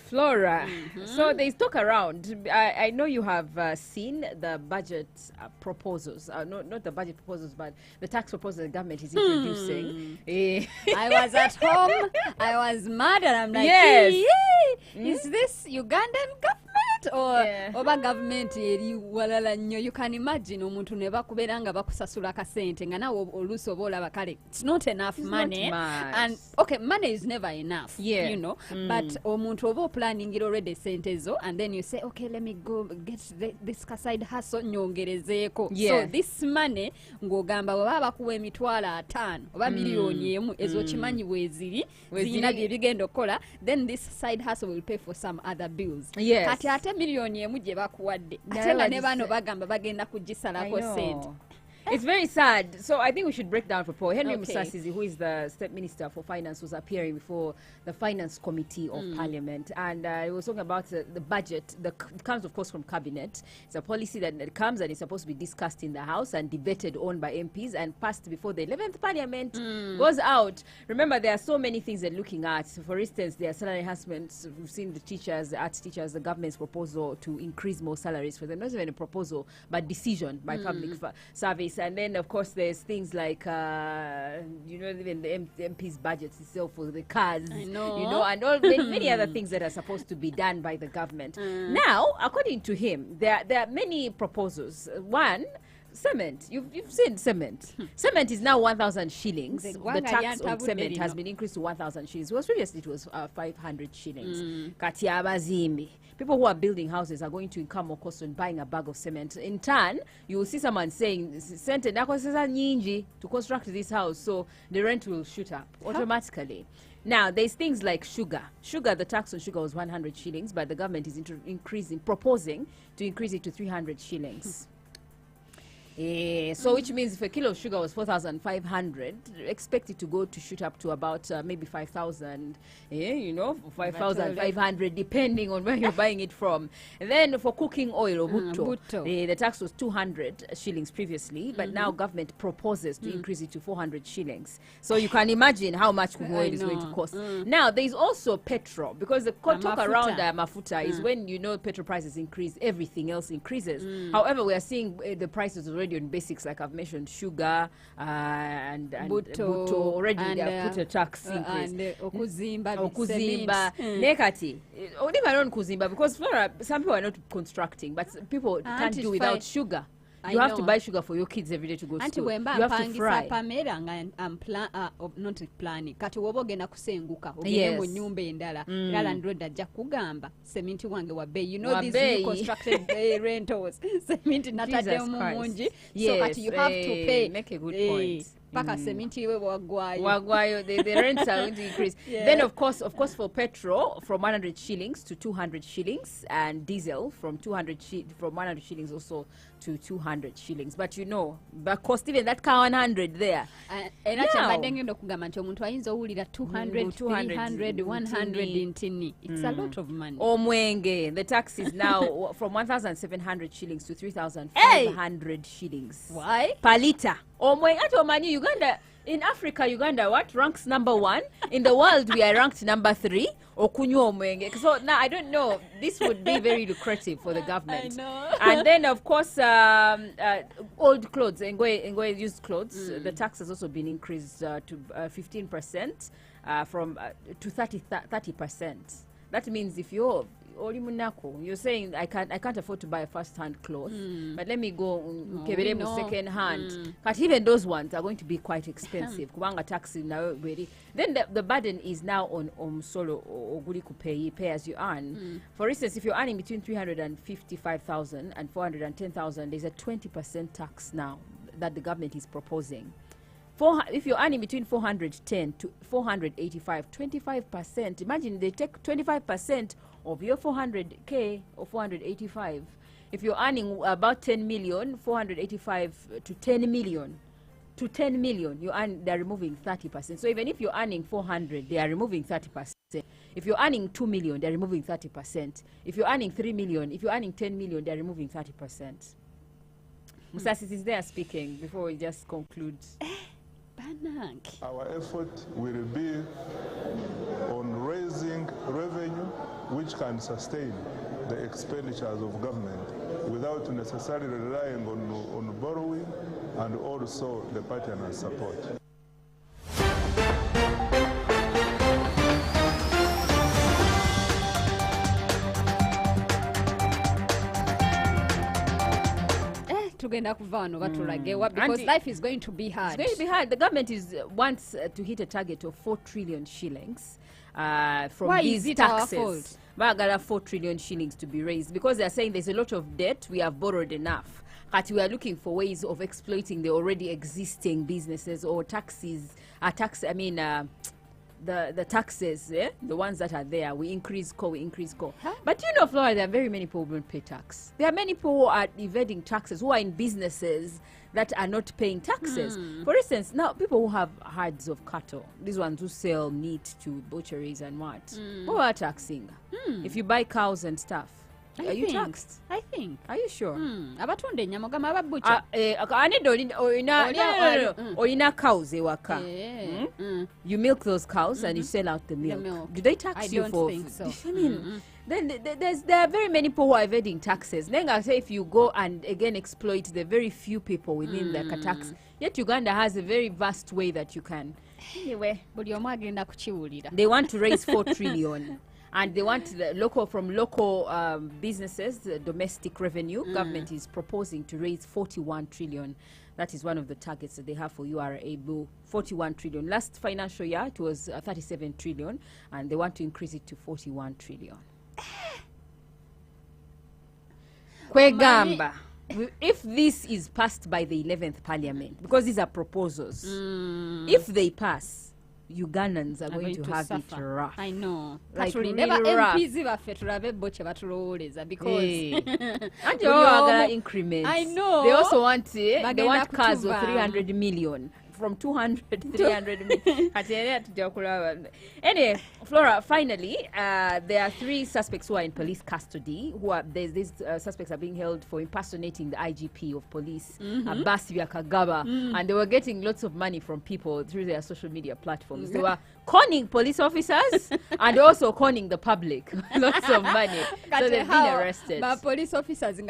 Flora. So there's talk around. I know you have seen the budget proposals. Not the budget proposals, but the tax proposal the government is introducing. I was at home. I was mad, and I'm like, yes. Is this Ugandan government or oba government eri walala nnyo? You can imagine omuntu ne bakubeera nga bakusasula akasente nga nawe oluusi oba olaba kale it's not enough money. And okay, money is never enough, you know, but omuntu oba planning it already sente zo, and then you say, okay, let me go get this side hustle nyongerezeeko. So this money ng'ogamba bwe baba bakuwa emitwalo 5 oba miliyoni emu ezo kimanyi bweziri zirina bye bigenda okukola, then this side hustle will pay for some other bills. Kati ate miliyoni emu gye bakuwadde ate nga ne bano bagamba bagenda kugisalako sente. It's very sad. So I think we should break down for Paul. Henry Musasizi, who is the State Minister for Finance, was appearing before the Finance Committee of Parliament. And he was talking about the budget. It comes, of course, from Cabinet. It's a policy that comes and is supposed to be discussed in the House and debated on by MPs and passed before the 11th Parliament goes out. Remember, there are so many things they're looking at. So for instance, there are salary enhancements. We've seen the teachers, the arts teachers, the government's proposal to increase more salaries for them. Not even a proposal, but decision by public service. And then, of course, there's things like, you know, even the MP's budgets itself for the cars, you know, and all many other things that are supposed to be done by the government. Now, according to him, there are many proposals. One, cement. You've seen cement. Cement is now 1,000 shillings. The tax on cement has been increased to 1,000 shillings. Well, previously it was 500 shillings. Kati abazimbi. People who are building houses are going to incur more cost on buying a bag of cement. In turn, you will see someone saying, "Sente nakosesa nyingi to construct this house," so the rent will shoot up automatically. Now, there's things like sugar. Sugar, the tax on sugar was 100 shillings, but the government is proposing to increase it to 300 shillings. So which means if a kilo of sugar was 4,500, expect it to shoot up to about maybe 5,000, you know, 5,500 depending on where you're buying it from. And then for cooking oil or butto, the tax was 200 shillings previously, but now government proposes to increase it to 400 shillings. So you can imagine how much cooking oil is going to cost. Now there's also petrol, because the talk around mafuta is when, you know, petrol prices increase, everything else increases. However, we are seeing the prices already on basics, like I've mentioned, sugar and butto already. They have put a tax increase. And okuzimba nekati only around kuzimba, because Flora, some people are not constructing, but people can't do without sugar. You have to buy sugar for your kids every day to go to school. You have to fry. Not planning. Kati wobogenda kusenguka ogende mu nyumba endala lala ndroda ajja kugamba seminti wange wa bay. You know these new constructed rentals. Seminti natadde mu mungi. So kati you have to pay. Make a good point. Paka seminti we wagwayo. The rents are going to increase. Then of course for petrol from 100 shillings to 200 shillings, and diesel from 100 shillings also to 200 shillings. But you know, but cost even that car 100 there. Era kyabadde ngenda okugamba nti omuntu ayinza owulira 200, 300, 100 intini. It's a lot of money. Omwenge, the tax is now from 1,700 shillings to 3,500 shillings. Why? Per litre. Omwenge, ati omanyi Uganda, in Africa, Uganda ranks #1. In the world, we are ranked #3. Okunywa omwenge. So now I don't know. This would be very lucrative for the government. I know. And then of course, old clothes, Ngwe used clothes. The tax has also been increased to 15% from to 30%. That means if you're saying I can't afford to buy a first-hand cloth, but let me go second hand. But even those ones are going to be quite expensive. Kubanga tax now very. Then the burden is now on solo oguli pay as you earn. For instance, if you're earning between 355,000 and 410,000, there's a 20% tax now that the government is proposing. If you're earning between 410 to 485, 25%. Imagine they take 25% of your 400k or 485. If you're earning about 10 million, 485 to 10 million. To 10 million, they're removing 30%. So even if you're earning 400, they are removing 30%. If you're earning 2 million, they're removing 30%. If you're earning 3 million, if you're earning 10 million, they're removing 30%. Musasizi is there speaking before we just conclude. Our effort will be on raising which can sustain the expenditures of government without necessarily relying on borrowing and also the partners' support. Because life is going to be hard. It's going to be hard. The government wants to hit a target of 4 trillion shillings from Why these is it taxes. our fault? Why are 4 trillion shillings to be raised? Because they are saying there's a lot of debt. We have borrowed enough. But we are looking for ways of exploiting the already existing businesses or taxes. The taxes, the ones that are there, we increase coal. Huh? But you know, Flora, there are very many people who don't pay tax. There are many people who are evading taxes, who are in businesses that are not paying taxes. For instance, now people who have herds of cattle, these ones who sell meat to butcheries and what, who are taxing? If you buy cows and stuff, are you taxed? I think. Are you sure? Abatunde nyama gama ababucha. Oina cows ewaka. You milk those cows and you sell out the milk. Do they tax you for? I don't think so. I mean, then there are very many people who are evading taxes. Then I say if you go and again exploit the very few people within the tax, yet Uganda has a very vast way that you can. Anyway, they want to raise 4 trillion. And they want the local businesses, the domestic revenue. Government is proposing to raise 41 trillion. That is one of the targets that they have for URA bill. 41 trillion. Last financial year, it was 37 trillion, and they want to increase it to 41 trillion. Kwegamba, if this is passed by the 11th Parliament, because these are proposals, if they pass, Ugandans are going to have it rough. I know. Like really rough. MPs because increments. I know. They also want they want cars of 300 million. From 200 to 300 million. Anyway, Flora, finally, there are 3 suspects who are in police custody. These suspects are being held for impersonating the IGP of police, Abbas Kagaba, and they were getting lots of money from people through their social media platforms. They were conning police officers and also conning the public. Lots of money. So they've been arrested. But police officers of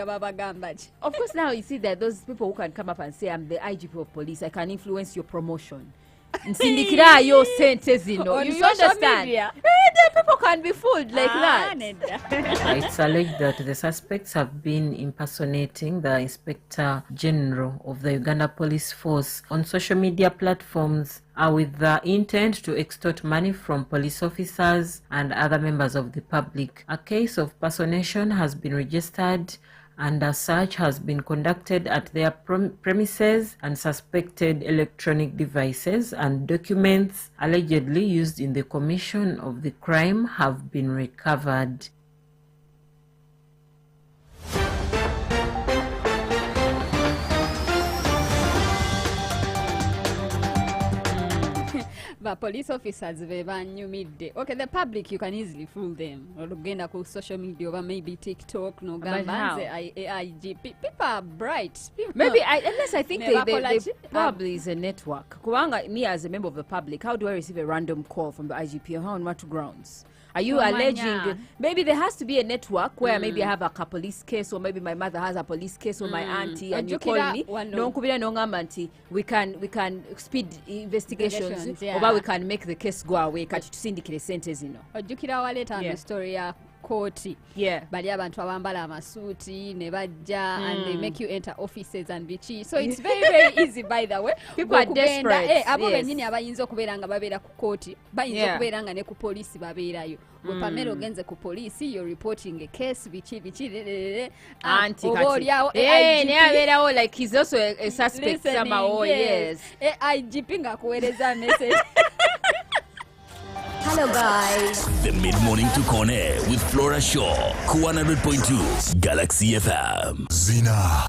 course, now you see that those people who can come up and say, I'm the IGP of police, I can influence your promotion. You understand? People can be fooled like that. It's alleged that the suspects have been impersonating the Inspector General of the Uganda Police Force on social media platforms with the intent to extort money from police officers and other members of the public. A case of personation has been registered and a search has been conducted at their premises, and suspected electronic devices and documents allegedly used in the commission of the crime have been recovered. But police officers okay, the public, you can easily fool them. Or social media, or maybe TikTok, no IGP. People are bright. Maybe unless I think they probably is a network. Me as a member of the public, how do I receive a random call from the IGP? How on what grounds? Are you alleging? Maybe there has to be a network where maybe I have a police case, or maybe my mother has a police case, or my auntie, and you call me. No, we can speed investigations, or we can make the case go away. Story koti bali abantu abambala amasuuti ne bajja and they make you enter offices and bichi, so it's very very easy. By the way, people are desperate. Abo benyini abayinza okubeera nga babeera ku koti, bayinza okubeera nga ne ku police babeerayo. Pamela ogenze ku police, you're reporting a case, bichi oboolyawo like he's also a suspect somehow. Yes, IGP ngakuweereza message. Hello guys. The mid-morning to Corner with Flora Shaw, 100.2 Galaxy FM. Zina.